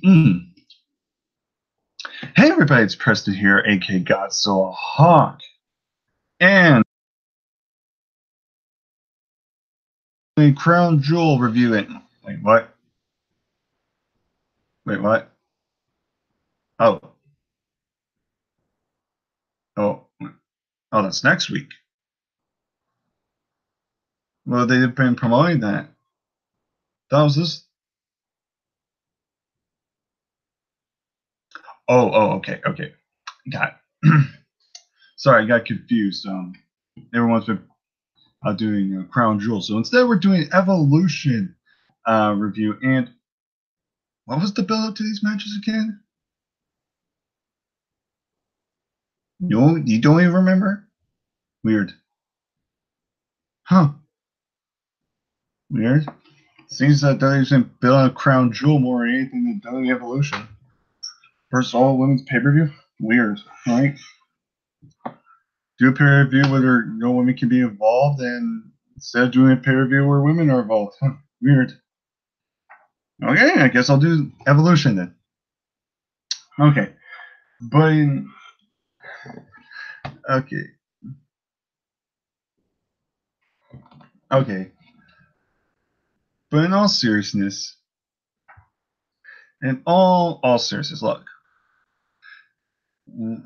Mm. Hey everybody, it's Preston here, aka Godzilla Hawk, and the Crown Jewel reviewing. Wait, what? Wait, what? Oh, oh, oh, that's next week. Well, they've been promoting that. That was this. Okay, okay, got it. Sorry, I got confused. Everyone's been doing Crown Jewel, so instead we're doing Evolution review. And what was the build up to these matches again? You don't even remember? Weird, huh? Weird. Seems that WWE's been building a crown jewel more than anything than WWE Evolution. First all women's pay per view? Weird, right? Do a pay per view where no women can be involved, and instead of doing a pay per view where women are involved. Huh, weird. Okay, I guess I'll do Evolution then. Okay. But, okay. Okay. But in all seriousness, look,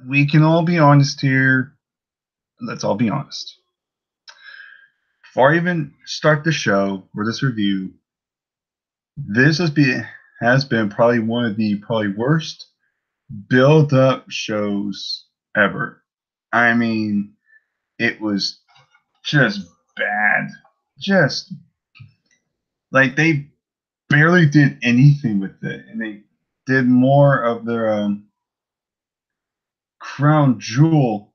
we can all be honest here. Let's all be honest. Before I even start the show or this review, this has been probably one of the worst build up shows ever. I mean, it was just bad. Just like they barely did anything with it, and they did more of their crown jewel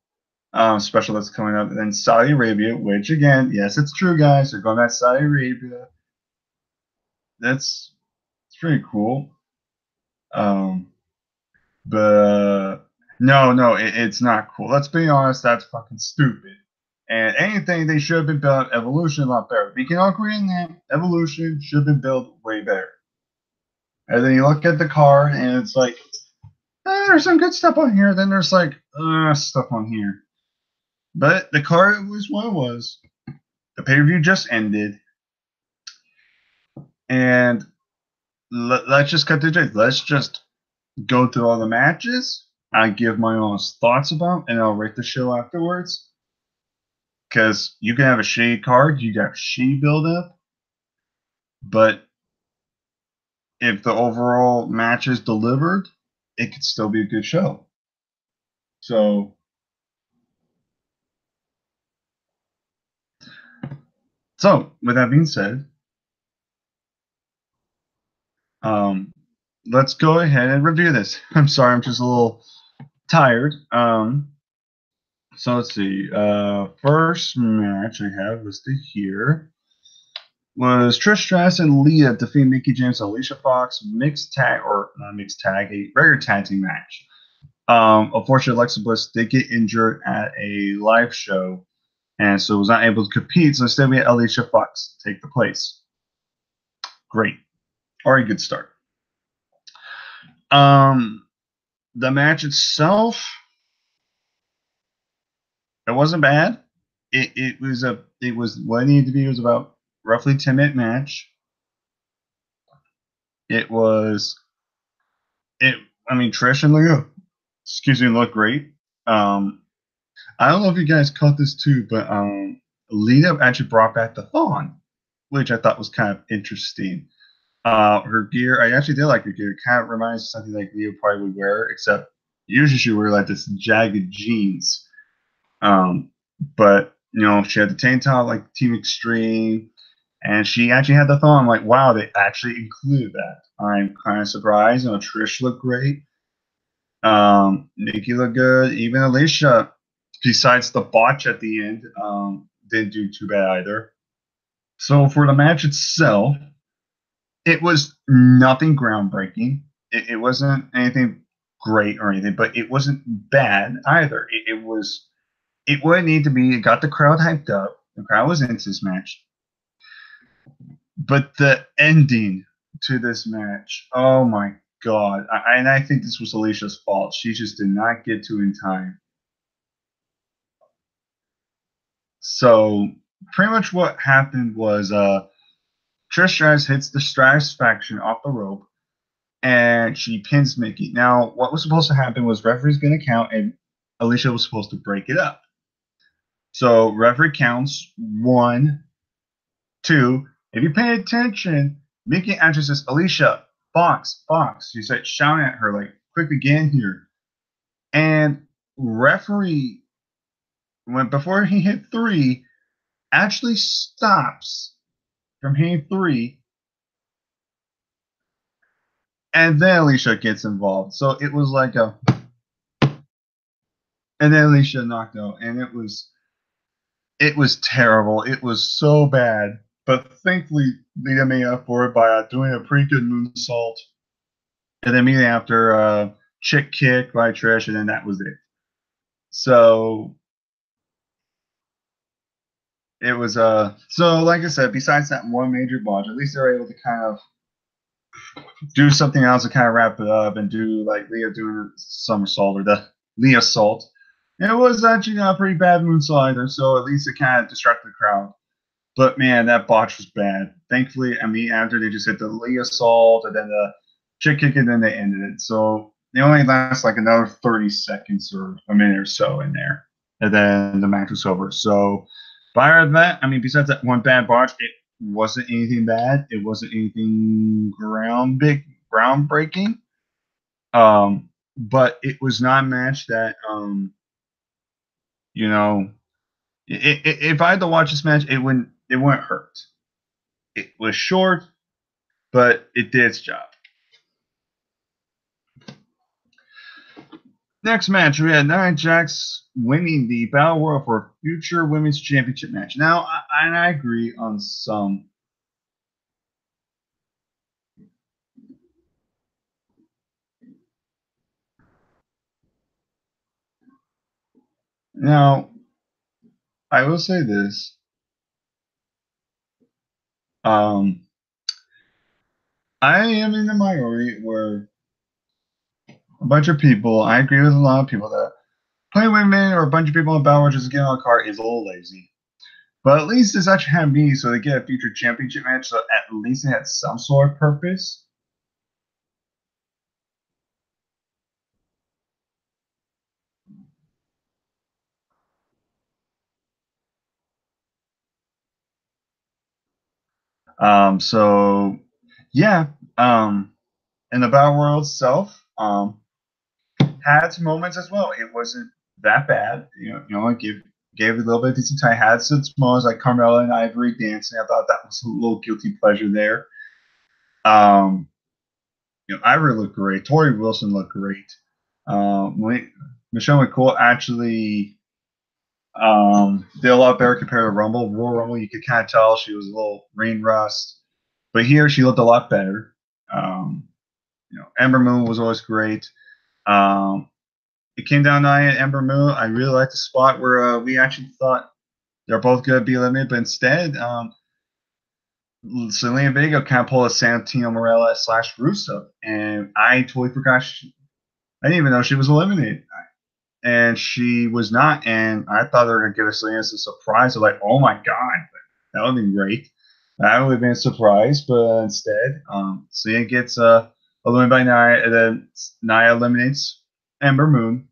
special that's coming up than Saudi Arabia. Which again, yes, it's true, guys. They're going back to Saudi Arabia. It's pretty cool. But no, it's not cool. Let's be honest, that's fucking stupid. And anything they should have been built Evolution a lot better. We can all agree on that. Evolution should have been built way better. And then you look at the card and it's like, there's some good stuff on here. Then there's like stuff on here. But the card was what it was. The pay-per-view just ended. And let's just cut to the chase. Let's just go through all the matches. I give my honest thoughts about, and I'll rate the show afterwards. Because you can have a shitty card, you got shitty build up, but if the overall match is delivered, it could still be a good show. So, with that being said, let's go ahead and review this. I'm sorry, I'm just a little tired. So let's see. First match I have listed here was Trish Stratus and Lita defeating Mickie James and Alicia Fox mixed tag, or not mixed tag, a regular tag team match. Unfortunately, Alexa Bliss did get injured at a live show, and so was not able to compete. So instead, we had Alicia Fox take the place. Great, already good start. The match itself, it wasn't bad. It was what it needed to be. It was about roughly 10-minute match. It was I mean, Trish and Lita, looked great. I don't know if you guys caught this too, but Lita actually brought back the thong, which I thought was kind of interesting. Her gear, I actually did like her gear. It kind of reminds me of something like Lita probably would wear, except usually she would wear like this jagged jeans. But she had the tank top like Team Extreme, and she actually had the thong. I'm like, wow, they actually included that. I'm kind of surprised. Trish looked great. Nikki looked good. Even Alicia, besides the botch at the end, didn't do too bad either. So for the match itself, it was nothing groundbreaking. It wasn't anything great or anything, but it wasn't bad either. It was what it needed to be. It got the crowd hyped up. The crowd was into this match. But the ending to this match, oh my God. And I think this was Alicia's fault. She just did not get to in time. So pretty much what happened was Trish Stratus hits the Stratus faction off the rope and she pins Mickey. Now, what was supposed to happen was referee's going to count and Alicia was supposed to break it up. So referee counts 1, 2. If you pay attention, Mickey actually says, Alicia, box, box. She said, shouting at her, like, quick again here. And referee, before he hit 3, actually stops from hitting 3. And then Alicia gets involved. So it was like a. And then Alicia knocked out. And it was terrible. It was so bad. But thankfully, Lita made up for it by doing a pretty good moonsault. And then immediately after, chick kick by Trish, and then that was it. So it was so like I said, besides that one major botch, at least they were able to kind of do something else to kind of wrap it up and do like Leah doing a somersault or the Leah salt. And it was actually not a pretty bad moonsault either, so at least it kind of distracted the crowd. But man, that botch was bad. Thankfully, I mean, after they just hit the Leah salt and then the chick kick, and then they ended it. So they only last like another 30 seconds or a minute or so in there, and then the match was over. So, prior to that, I mean, besides that one bad botch, it wasn't anything bad. It wasn't anything groundbreaking. But it was not a match that you know, if I had to watch this match, it wouldn't hurt. It was short, but it did its job. Next match, we had Nia Jax winning the Battle Royal for future Women's Championship match. Now, I agree on some. Now, I will say this. I am in the minority where a bunch of people, I agree with a lot of people that playing women or a bunch of people in Battle Royal just getting on a card is a little lazy. But at least this actually had me, so they get a future championship match, so at least it had some sort of purpose. So yeah, and the Battle Royal itself had some moments as well. It wasn't that bad. It gave it a little bit of decent time. Had some moments like Carmella and Ivory dancing. I thought that was a little guilty pleasure there. Ivory looked great. Tori Wilson looked great. Michelle McCool actually did a lot better compared to Rumble. Royal Rumble, you could kind of tell she was a little rain rust, but here she looked a lot better. Ember Moon was always great. It came down to Ember Moon. I really liked the spot where we actually thought they're both going to be eliminated, but instead, Selena Vega kind of pulled a Santino Morella / Rusev, and I totally forgot. I didn't even know she was eliminated, and she was not. And I thought they were going to give us Selena as a surprise. I'm like, oh my god, that would be great. That would have been a surprise, but instead, Selena gets eliminated by Nia, and then Nia eliminates Ember Moon.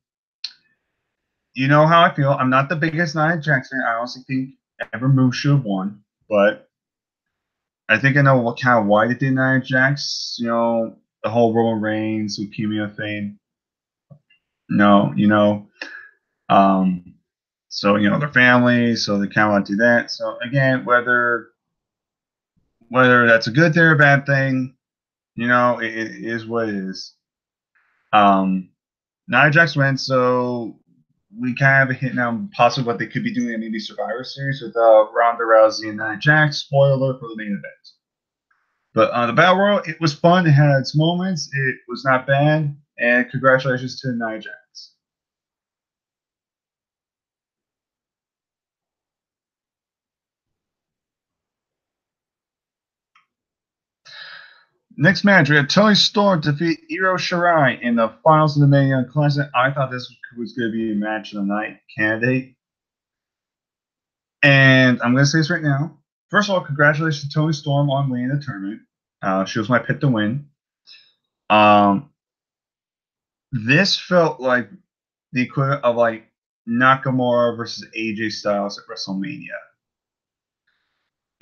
You know how I feel. I'm not the biggest Nia Jax fan. I honestly think Ember Moon should have won, but I think I know what kind of why they did Nia Jax. The whole Roman Reigns leukemia thing. No, so their family, so they kind of want to do that. So again, whether that's a good thing or a bad thing, it is what it is. Nia Jax wins, so we kind of have a hint now possibly what they could be doing in maybe Survivor Series with Ronda Rousey and Nia Jax. Spoiler for the main event. But the Battle Royal, it was fun. It had its moments. It was not bad. And congratulations to Nia Jax. Next match, we had Tony Storm defeat Io Shirai in the finals of the Mae Young Classic. I thought this was going to be a match of the night candidate. And I'm going to say this right now. First of all, congratulations to Tony Storm on winning the tournament. She was my pick to win. This felt like the equivalent of like Nakamura versus AJ Styles at WrestleMania.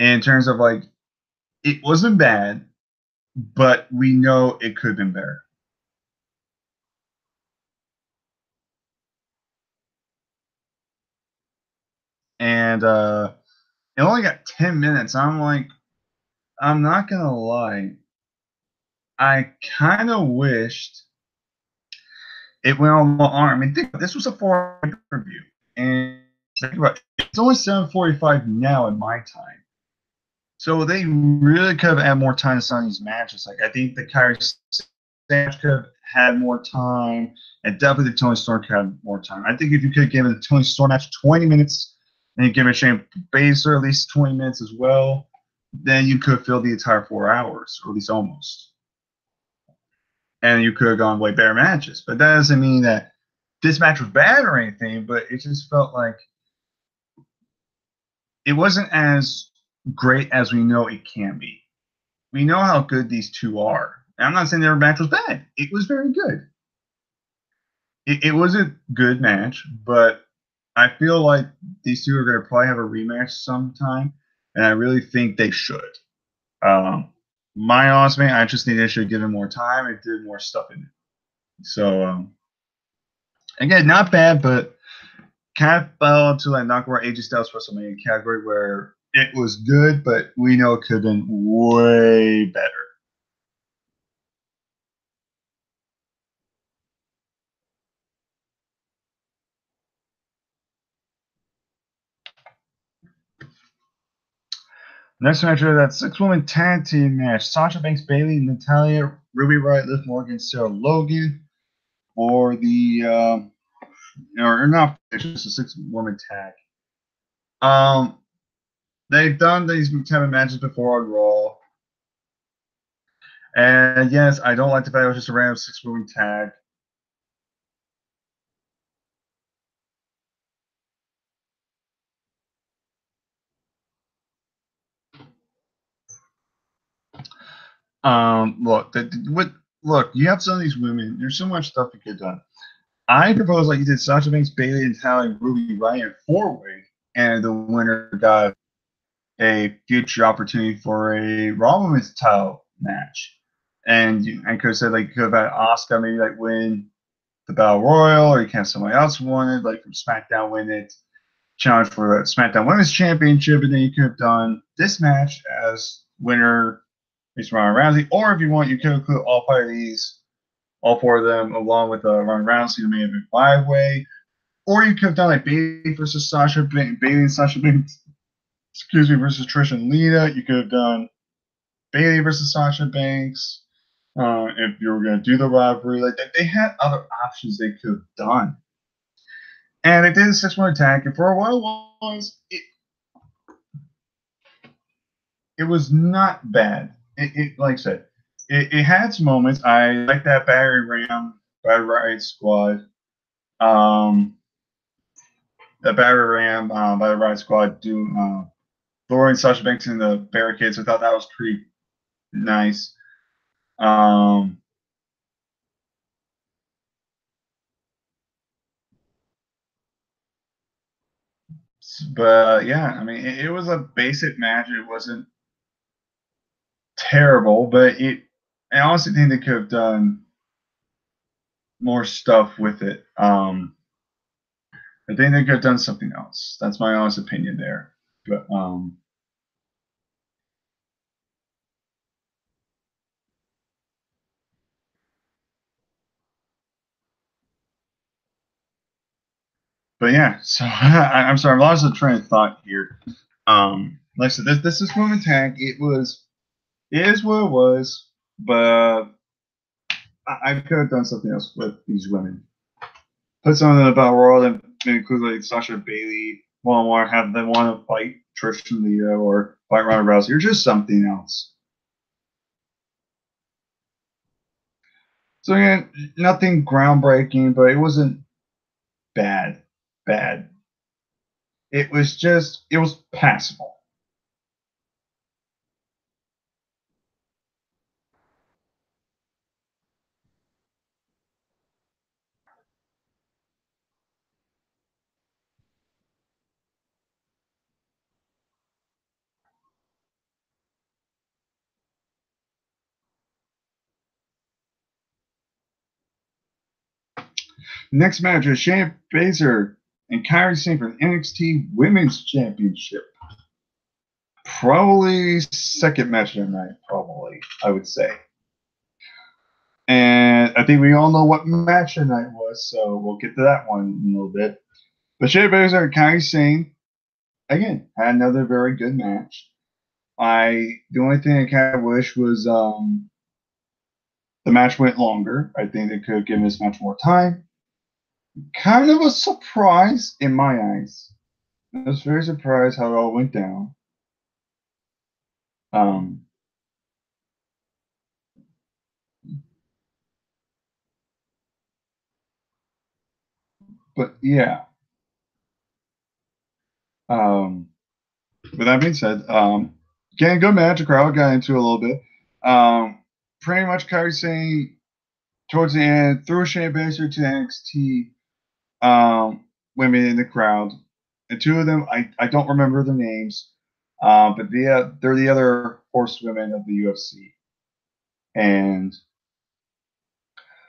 In terms of like, it wasn't bad, but we know it could have been better. And it only got 10 minutes. I'm like, I'm not going to lie. I kind of wished it went on the arm. I mean, think this was a 4-hour review. And think about it, it's only 7:45 now in my time. So they really could have had more time to sign these matches. Like I think the Kyrie match could have had more time, and definitely the Tony Storm could have more time. I think if you could have given the Tony Storm match 20 minutes, and you give it Shane Baszler at least 20 minutes as well, then you could have filled the entire 4 hours, or at least almost. And you could have gone way better matches. But that doesn't mean that this match was bad or anything, but it just felt like it wasn't as great as we know it can be. We know how good these two are. And I'm not saying their match was bad. It was very good. It was a good match, but I feel like these two are going to probably have a rematch sometime, and I really think they should. My honest opinion, I just think they should give him more time and do more stuff in it. So, again, not bad, but kind of fell into like Nakamura AJ Styles WrestleMania category where it was good, but we know it could have been way better. Next match, we have that 6-woman tag team match: Sasha Banks, Bayley, Natalia, Ruby Riott, Liv Morgan, Sarah Logan for the or not, it's just a 6-woman tag. They've done these type of matches before on Raw, and yes, I don't like the fact it was just a random 6-woman tag. Look, you have some of these women. There's so much stuff you could have done. I propose like you did Sasha Banks, Bayley, and Natalia, Ruby Riott 4-way, and the winner got a future opportunity for a Raw Women's title match. And I could have said like you could have had Asuka maybe like win the Battle Royal, or you can have somebody else win it, like from SmackDown win it, challenge for the SmackDown Women's Championship, and then you could have done this match as winner is Ronda Rousey, or if you want, you could include all 5 of these, all 4 of them, along with Ronda Rousey, who may have been 5-way, or you could have done like Bayley versus Sasha, Bayley and Sasha Banks, versus Trish and Lita. You could have done Bayley versus Sasha Banks. If you were going to do the rivalry, like they had other options they could have done. And they did a 6-woman tag, and for a while it was not bad. It like I said, it had its moments. I like that Barry Ram by Riot Squad. The Barry Ram by the Riot Squad throwing Sasha Banks in the barricades. I thought that was pretty nice. But yeah, I mean, it was a basic match. It wasn't terrible, but I honestly think they could have done more stuff with it. I think they could have done something else. That's my honest opinion there. But yeah, so I'm sorry, I lost the train of thought here. Like I said, this is women tag. It is what it was, but I could have done something else with these women. Put something about Raw that include like Sasha Bayley, one have them want to fight Trish and Lita or fight Ronda Rousey or just something else. So again, nothing groundbreaking, but it wasn't bad. Bad. It was passable. Next match is Shayna Baszler and Kairi Sane for the NXT Women's Championship. Probably second match of the night, probably, I would say. And I think we all know what match of the night was, so we'll get to that one in a little bit. But Shayna Baszler and Kairi Sane, again, had another very good match. The only thing I kind of wish was the match went longer. I think they could have given this match more time. Kind of a surprise in my eyes. I was very surprised how it all went down. Um, but yeah. Um, with that being said, getting a good match. The crowd got into it a little bit. Pretty much Kairi saying towards the end, threw Shayna Baszler to NXT women in the crowd. And two of them, I don't remember their names, but they're the other horsewomen of the UFC. And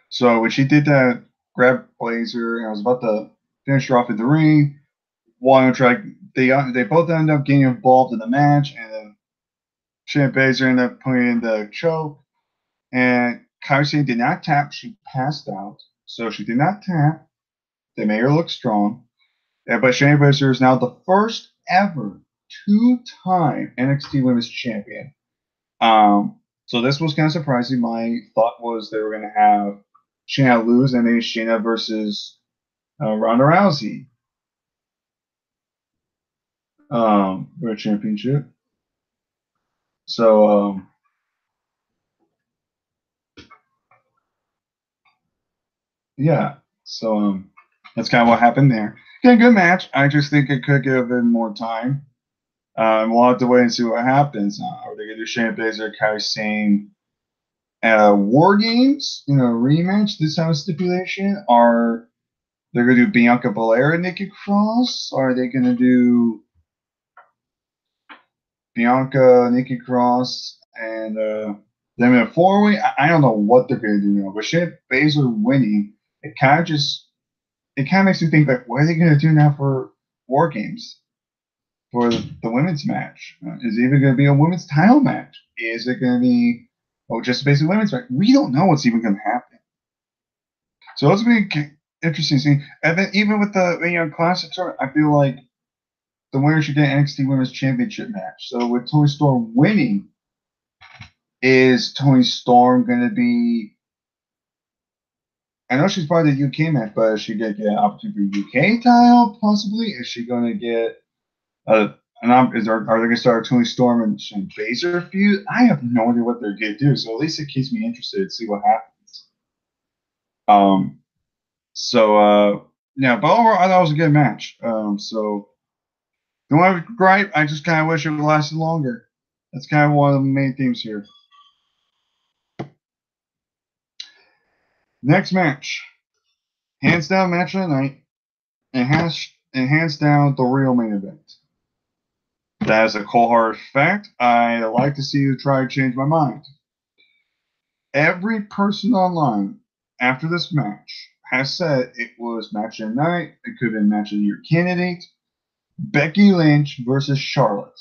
so when she did that, grabbed Blazer, and I was about to finish her off in the ring, one try they both ended up getting involved in the match, and then Shayna Baszler ended up putting in the choke, and Kairi Sane did not tap. She passed out, so she did not tap. They made her look strong. But Shayna Baszler is now the first ever two-time NXT Women's Champion. So this was kind of surprising. My thought was they were going to have Shayna lose, and then Shayna versus Ronda Rousey for a championship. So yeah, so that's kind of what happened there. Yeah, good match. I just think it could give them more time. We'll have to wait and see what happens. Are they going to do Shayna Baszler, Kairi Sane at War Games? Rematch this time of stipulation? Are they going to do Bianca Belair and Nikki Cross? Are they going to do Bianca, Nikki Cross, and them in a four-way? I don't know what they're going to do now. But Shayna Baszler winning, it kind of makes me think, like, what are they going to do now for War Games? For the women's match? Is it even going to be a women's title match? Is it going to be just basically women's match? We don't know what's even going to happen. So it's going to be interesting to see. And then even with the Young Classic tournament, I feel like the winner should get NXT Women's Championship match. So with Toni Storm winning, is Toni Storm going to be? I know she's part of the UK match, but is she going to get an opportunity for UK title possibly? Is she going to get are they going to start a Toni Storm and Shayna Baszler feud? I have no idea what they're going to do. So at least it keeps me interested to see what happens. Yeah, but overall, I thought it was a good match. So don't want to gripe. I just kind of wish it would lasted longer. That's kind of one of the main themes here. Next match, hands down match of the night, and hands down the real main event. That is a cold hard fact. I like to see you try to change my mind. Every person online after this match has said it was match of the night. It could have been match of the year candidate. Becky Lynch versus Charlotte.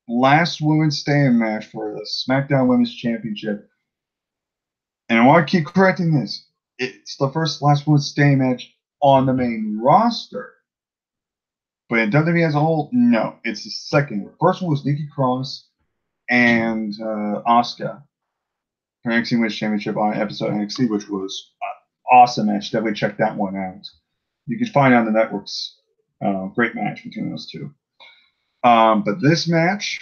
Last women's stand match for the SmackDown Women's Championship. And I want to keep correcting this. It's the last women's stand match on the main roster. But in WWE as a whole, no. It's the second. The first one was Nikki Cross and Asuka for NXT Women's Championship on episode of NXT, which was an awesome match. Definitely check that one out. You can find it on the networks. Great match between those two. But this match,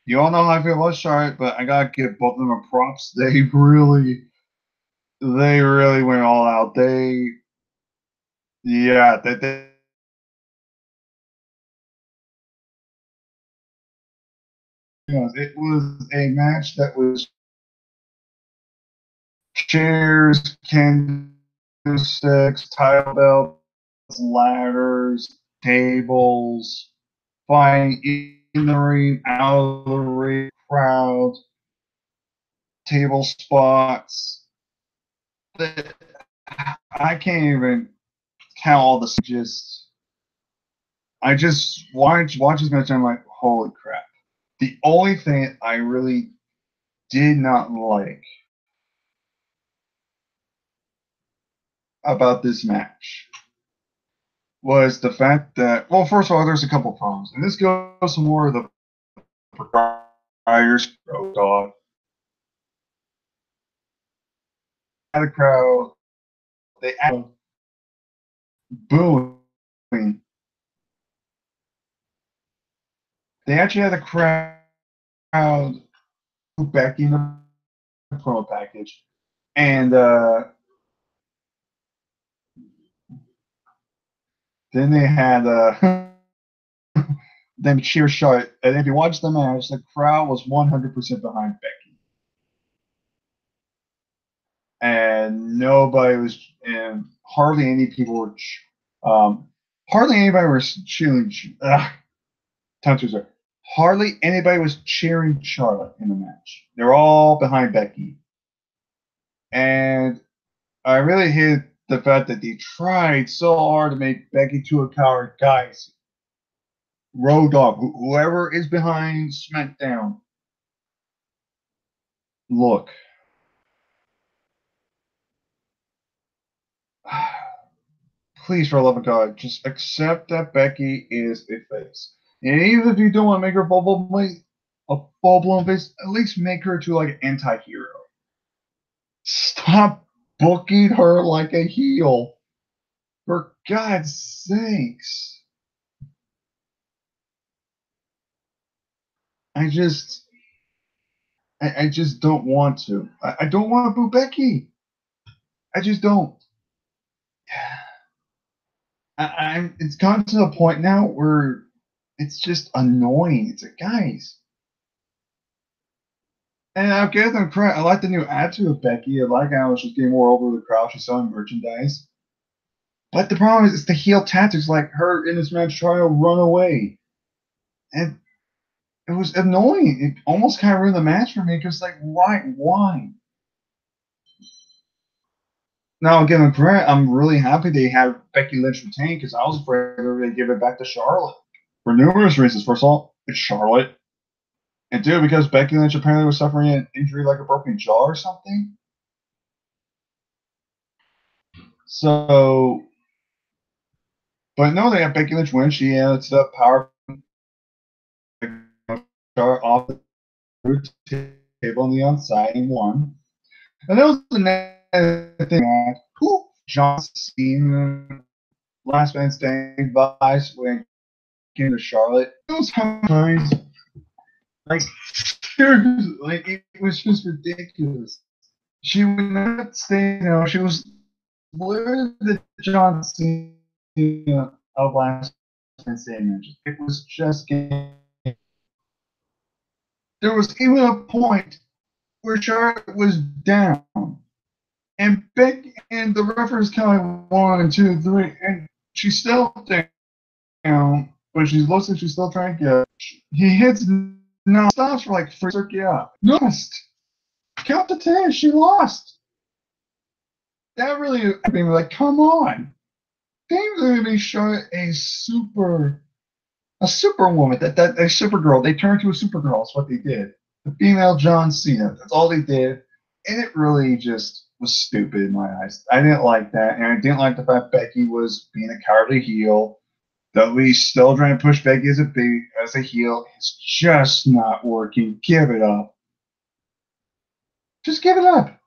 You all know how I feel about Charlotte, but I gotta give both of them a props. They really went all out. Yeah, it was a match that was chairs, candlesticks, tile belts, ladders, tables, fighting in the ring, out of the ring, crowd, table spots. I can't even count all the just. I just watch this match and I'm like, holy crap. The only thing I really did not like about this match was the fact that, well, first of all, there's a couple problems, and this goes to more of the proprietors. Oh God, had a crowd, they had booing. They actually had a crowd back in the promo package, and then they had them cheer shot. And if you watch the match, the crowd was 100% behind Becky, and nobody was, and hardly any people were, um, hardly anybody was cheering. Tongue twister. Hardly anybody was cheering Charlotte in the match. They were all behind Becky, and I really hate the fact that they tried so hard to make Becky to a coward. Guys, Road Dogg, whoever is behind SmackDown, look, please, for the love of God, just accept that Becky is a face. And even if you don't want to make her a full blown face, at least make her to like an anti hero. Stop booking her like a heel. For God's sakes. I just I just don't want to. I don't want to boo Becky. I just don't. I'm it's gotten to the point now where it's just annoying. It's like, guys. And I'll give them credit. I like the new attitude of Becky. I like how she's getting more over the crowd. She's selling merchandise. But the problem is, it's the heel tactics, like her in this match trying to run away. And it was annoying. It almost kind of ruined the match for me because, like, why? Why? Now, again, credit, I'm really happy they have Becky Lynch retain because I was afraid they were going to give it back to Charlotte for numerous reasons. First of all, it's Charlotte. And two, because Becky Lynch apparently was suffering an injury like a broken jaw or something. So, but no, they have Becky Lynch win. She had up power off the table on the outside and won. And that was the next thing that John Cena, last man standing vice when came to Charlotte. It was times like like it was just ridiculous. She would not stay, she was literally the John Cena of last man standing. It was just there was even a point where Charlotte was down. And Beck and the referee's counting 1, 2, 3, and she's still down, but she looks like she's still trying to get. He hits no stops for like freak you out. Lost. Count to 10. She lost. That really I mean, like, come on. They really showed a superwoman, that a supergirl. They turned to a supergirl. That's what they did. The female John Cena. That's all they did. And it really just was stupid in my eyes. I didn't like that. And I didn't like the fact Becky was being a cowardly heel. That we still trying to push Becky as a heel. It's just not working. Give it up. Just give it up.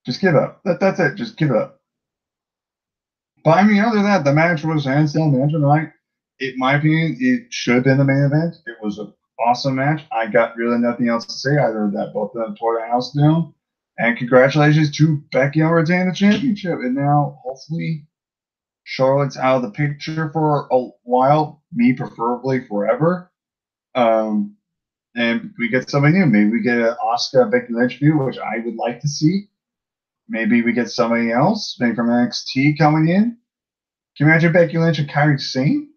Just give it up. That's it. Just give it up. But I mean, other than that, the match was hands down match of the night. in my opinion, it should have been the main event. It was an awesome match. I got really nothing else to say other than that both of them tore the house down. And congratulations to Becky on retaining the championship. And now, hopefully, Charlotte's out of the picture for a while, me preferably forever. And we get somebody new. Maybe we get an Asuka Becky Lynch feud, which I would like to see. Maybe we get somebody else, maybe from NXT coming in. Can you imagine Becky Lynch and Kairi Sane?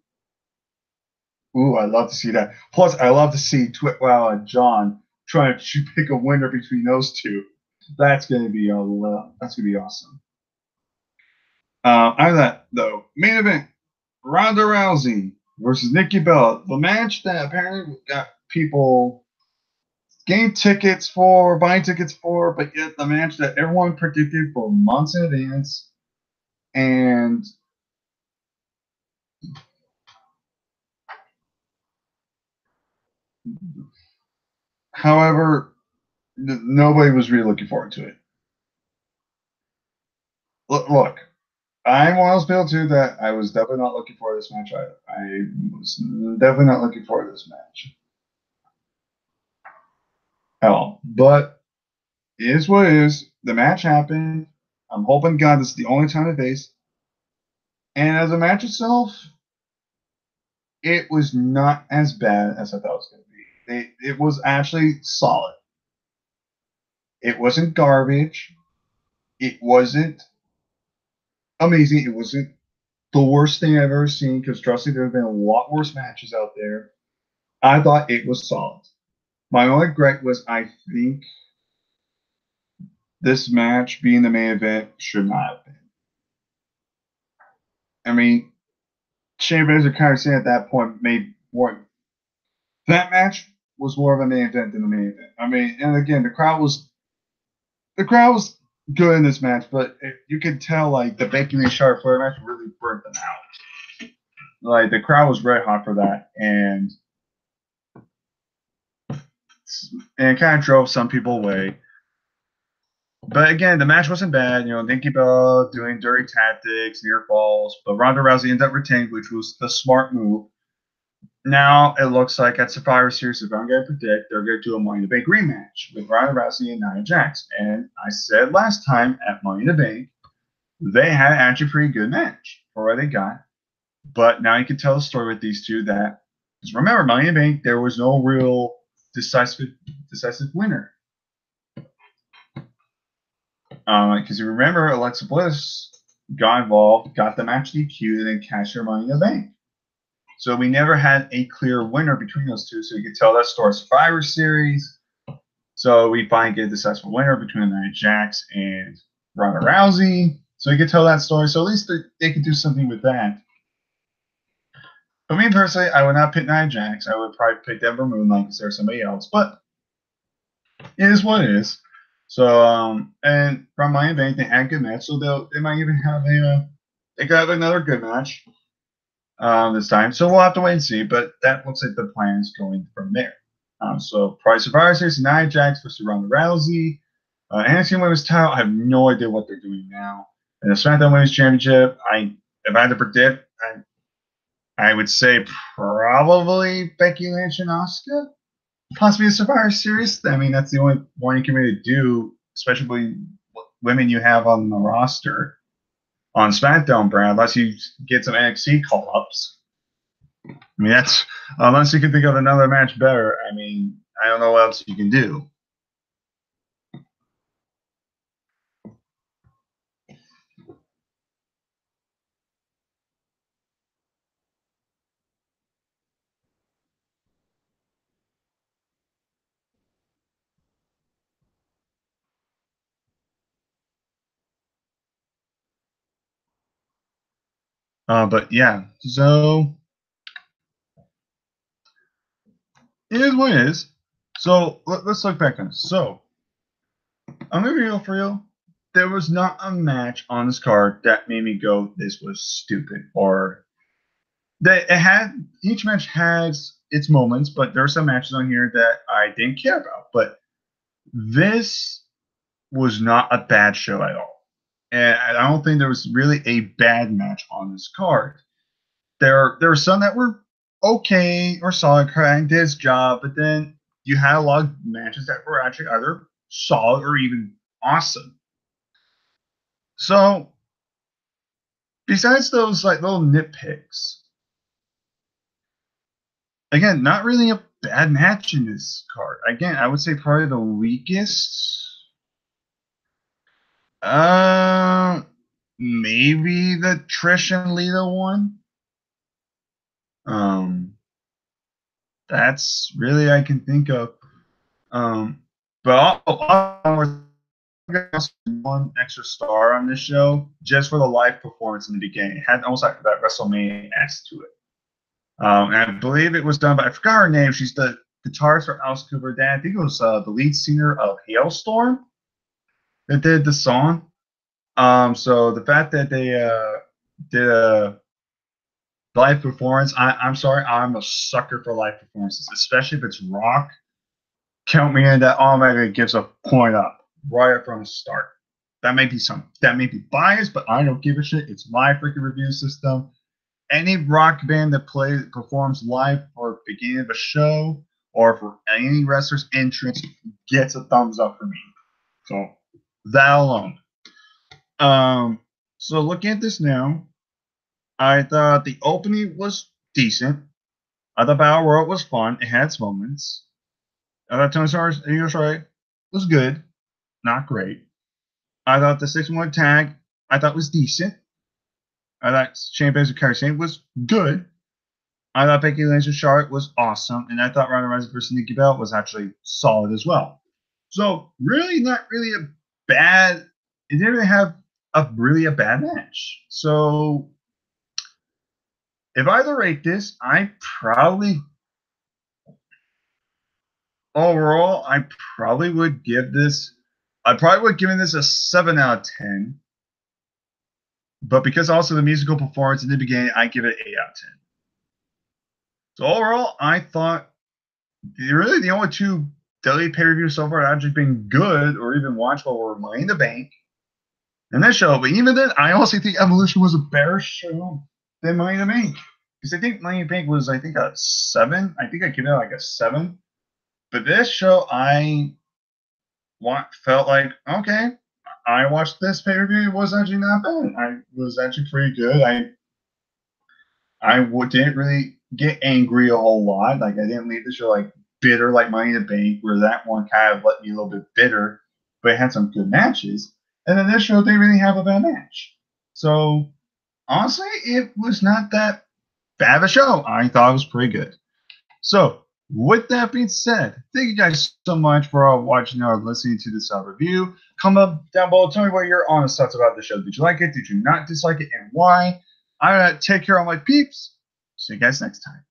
Ooh, I'd love to see that. Plus, I love to see Twitwell and John trying to pick a winner between those two. That's gonna be awesome. After that, though, main event: Ronda Rousey versus Nikki Bella. The match that apparently got people buying tickets for, but yet the match that everyone predicted for months in advance. And however, nobody was really looking forward to it. Look, I'm one of those people too that I was definitely not looking for this match. I was definitely not looking for this match at all. But it is what it is. The match happened. I'm hoping God this is the only time it is. And as a match itself, it was not as bad as I thought it was going to be. It was actually solid. It wasn't garbage. It wasn't amazing. It wasn't the worst thing I've ever seen, because trust me, there have been a lot worse matches out there. I thought it was solid. My only regret was I think this match being the main event should not have been. I mean, Shane Baszler kind of saying at that point made more. That match was more of a main event than the main event. I mean, and again, the crowd was good in this match, but you could tell like the Becky and Charlotte Flair match really burnt them out. Like the crowd was red hot for that, and it kind of drove some people away. But again, the match wasn't bad. You know, Nikki Bella doing dirty tactics, near falls, but Ronda Rousey ended up retaining, which was the smart move. Now it looks like at Survivor Series, if I'm going to predict, they're going to do a Money in the Bank rematch with Ronda Rousey and Nia Jax. And I said last time at Money in the Bank, they had actually a pretty good match for what they got. But now you can tell the story with these two that, because remember, Money in the Bank, there was no real decisive winner. Because you remember, Alexa Bliss got involved, got the match DQ'd, and then cashed her Money in the Bank. So we never had a clear winner between those two. So you could tell that story Survivor Series. So we finally get a decisive winner between Nia Jax and Ronda Rousey. So you could tell that story. So at least they could do something with that. But me personally, I would not pick Nia Jax. I would probably pick Denver Moonlight because there's somebody else. But it is what it is. So and from my event, they had a good match. So they might even have they could have another good match this time. So we'll have to wait and see. But that looks like the plan is going from there. So Price of Survivor Series, Nia Jax versus Ronda Rousey. NXT Women's title, I have no idea what they're doing now. And the SmackDown Women's Championship, if I had to predict, I would say probably Becky Lynch and Asuka. Possibly a Survivor Series. I mean, that's the only one you can really do, especially women you have on the roster on SmackDown brand, unless you get some NXT call-ups. I mean, that's unless you can think of another match better. I mean, I don't know what else you can do. But yeah, so it is what it is. So let's look back on this. So I'm gonna be real for you. There was not a match on this card that made me go, "This was stupid," or that it had. Each match has its moments, but there are some matches on here that I didn't care about. But this was not a bad show at all, and I don't think there was really a bad match on this card. there were some that were okay or solid, kind did its job, but then you had a lot of matches that were actually either solid or even awesome. So besides those like little nitpicks, again, not really a bad match in this card. Again, I would say probably the weakest. Maybe the Trish and Lita one. That's really I can think of. But I'll one extra star on this show just for the live performance in the beginning. It had almost like that WrestleMania S to it. And I believe it was done by, I forgot her name. She's the guitarist for Alice Cooper. Then I think it was the lead singer of Hailstorm that did the song. So the fact that they did a live performance, I'm sorry, I'm a sucker for live performances, especially if it's rock. Count me in. That automatically gives a point up right from the start. That may be biased, but I don't give a shit. It's my freaking review system. Any rock band that performs live for the beginning of a show or for any wrestler's entrance gets a thumbs up for me. So that alone. So looking at this now, I thought the opening was decent. I thought Battle Royal was fun. It had its moments. I thought Tony Starr's right was good, not great. I thought the 6-1 tag I thought was decent. I thought Shane Baszler Kairi Sane was good. I thought Becky Lynch and Charlotte was awesome, and I thought Ronda Rousey versus Nikki Bella was actually solid as well. So really, not really a bad. It didn't really have a bad match. So if I had to rate this, overall, I probably would give this. I probably would give this a 7 out of 10. But because also the musical performance in the beginning, I give it 8 out of 10. So overall, I thought really the only two WWE pay-per-views so far that actually been good or even watchable were Money in the Bank and that show. But even then, I also think Evolution was a better show than Money in the Bank. Because I think Money in the Bank was, I think, a 7. I think I give it like a 7. But this show, I felt like, okay, I watched this pay-per-view. It was actually not bad. I was actually pretty good. Didn't really get angry a whole lot. Like, I didn't leave the show like bitter like Money in the Bank, where that one kind of let me a little bit bitter, but it had some good matches. And then this show didn't really have a bad match. So honestly, it was not that bad of a show. I thought it was pretty good. So with that being said, thank you guys so much for watching or listening to this review. Comment down below. Tell me what your honest thoughts about the show. Did you like it? Did you not dislike it? And why? Take care, all my peeps. See you guys next time.